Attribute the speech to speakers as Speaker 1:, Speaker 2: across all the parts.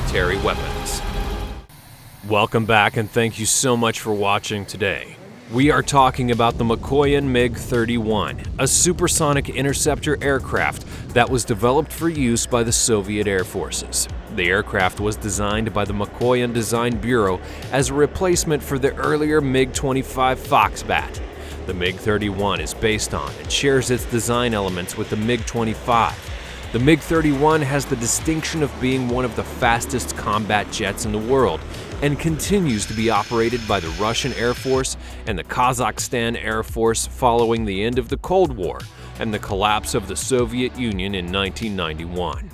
Speaker 1: military weapons. Welcome back and thank you so much for watching today. We are talking about the Mikoyan MiG-31, a supersonic interceptor aircraft that was developed for use by the Soviet Air Forces. The aircraft was designed by the Mikoyan Design Bureau as a replacement for the earlier MiG-25 Foxbat. The MiG-31 is based on and shares its design elements with the MiG-25. The MiG-31 has the distinction of being one of the fastest combat jets in the world and continues to be operated by the Russian Air Force and the Kazakhstan Air Force following the end of the Cold War and the collapse of the Soviet Union in 1991.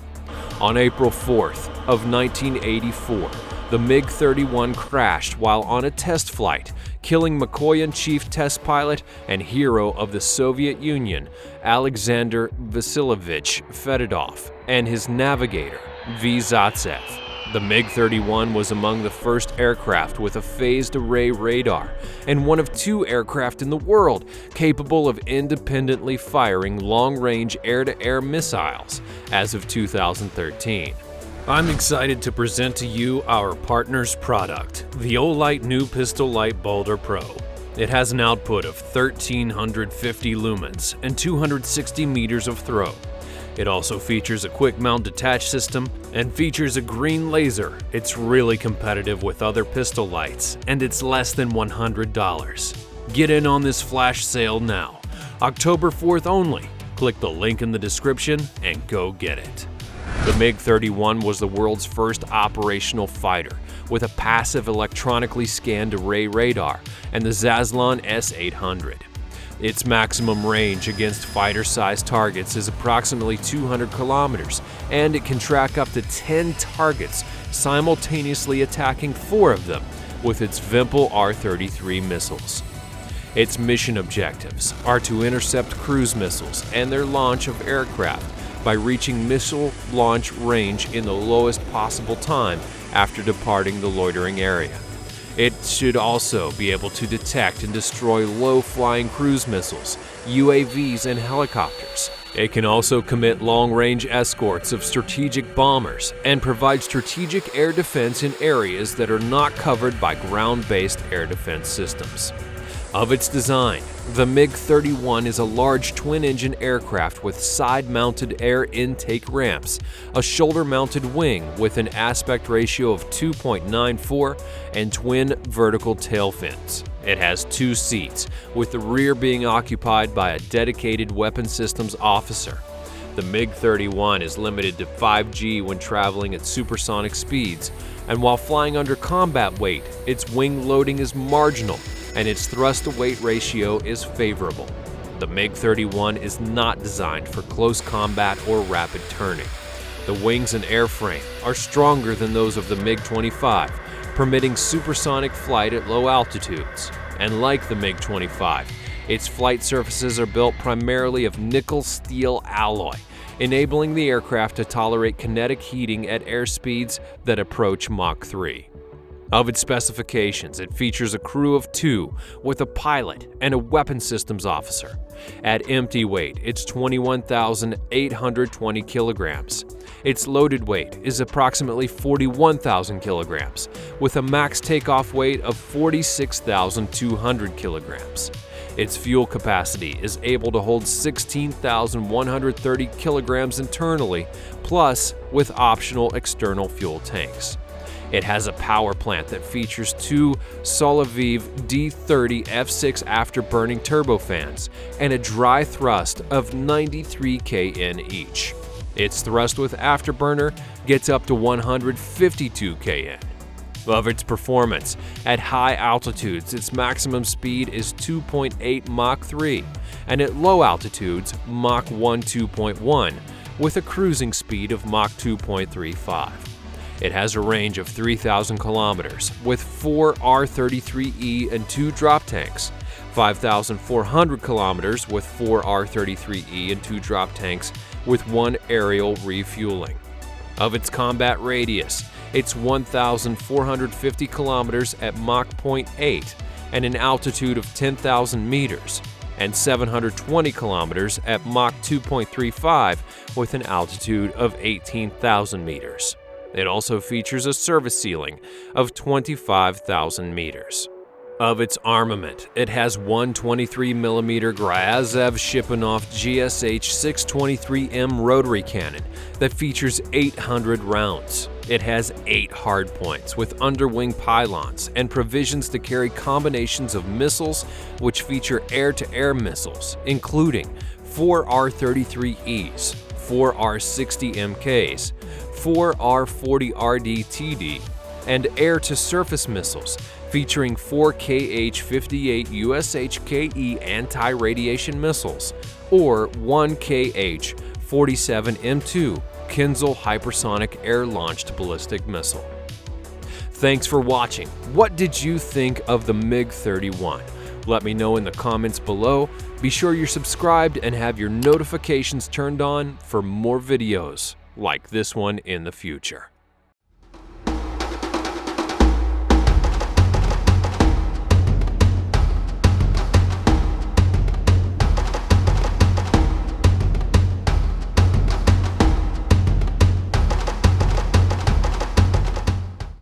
Speaker 1: On April 4th of 1984, the MiG-31 crashed while on a test flight, killing Mikoyan chief test pilot and hero of the Soviet Union, Alexander Vasilyevich Fedotov, and his navigator, V. Zaitsev. The MiG-31 was among the first aircraft with a phased array radar and one of two aircraft in the world capable of independently firing long-range air-to-air missiles as of 2013. I'm excited to present to you our partner's product, the Olight new pistol light Baldr Pro. It has an output of 1,350 lumens and 260 meters of throw. It also features a quick mount detach system and features a green laser. It's really competitive with other pistol lights, and it's less than $100. Get in on this flash sale now, October 4th only. Click the link in the description and go get it. The MiG-31 was the world's first operational fighter with a passive electronically scanned array radar and the Zaslon S-800. Its maximum range against fighter-sized targets is approximately 200 kilometers, and it can track up to 10 targets, simultaneously attacking 4 of them with its Vimple R-33 missiles. Its mission objectives are to intercept cruise missiles and their launch of aircraft by reaching missile launch range in the lowest possible time after departing the loitering area. It should also be able to detect and destroy low-flying cruise missiles, UAVs, and helicopters. It can also commit long-range escorts of strategic bombers and provide strategic air defense in areas that are not covered by ground-based air defense systems. Of its design, the MiG-31 is a large twin-engine aircraft with side-mounted air intake ramps, a shoulder-mounted wing with an aspect ratio of 2.94, and twin vertical tail fins. It has 2 seats, with the rear being occupied by a dedicated weapon systems officer. The MiG-31 is limited to 5G when traveling at supersonic speeds, and while flying under combat weight, its wing loading is marginal, and its thrust-to-weight ratio is favorable. The MiG-31 is not designed for close combat or rapid turning. The wings and airframe are stronger than those of the MiG-25, permitting supersonic flight at low altitudes. And like the MiG-25, its flight surfaces are built primarily of nickel-steel alloy, enabling the aircraft to tolerate kinetic heating at airspeeds that approach Mach 3. Of its specifications, it features a crew of 2 with a pilot and a weapon systems officer. At empty weight, it's 21,820 kilograms. Its loaded weight is approximately 41,000 kilograms, with a max takeoff weight of 46,200 kilograms. Its fuel capacity is able to hold 16,130 kilograms internally, plus with optional external fuel tanks. It has a power plant that features 2 Soloviev D30 F6 afterburning turbofans and a dry thrust of 93 kN each. Its thrust with afterburner gets up to 152 kN. Of its performance, at high altitudes its maximum speed is 2.8 Mach 3, and at low altitudes Mach 1 2.1, with a cruising speed of Mach 2.35. It has a range of 3,000 kilometers with 4 R-33E and 2 drop tanks, 5,400 kilometers with 4 R-33E and 2 drop tanks with 1 aerial refueling. Of its combat radius, it's 1,450 kilometers at Mach 0.8 and an altitude of 10,000 meters, and 720 kilometers at Mach 2.35 with an altitude of 18,000 meters. It also features a service ceiling of 25,000 meters. Of its armament, it has one 23mm Gryazev Shipunov GSH 623M rotary cannon that features 800 rounds. It has 8 hardpoints with underwing pylons and provisions to carry combinations of missiles which feature air-to-air missiles, including 4 R-33Es, 4 R-60MKs, 4 R-40RD-TD, and air-to-surface missiles featuring 4 KH-58 USHKE anti-radiation missiles or 1 KH-47M2 Kinzhal hypersonic air-launched ballistic missile. Thanks for watching. What did you think of the MiG-31? Let me know in the comments below. Be sure you're subscribed and have your notifications turned on for more videos like this one in the future.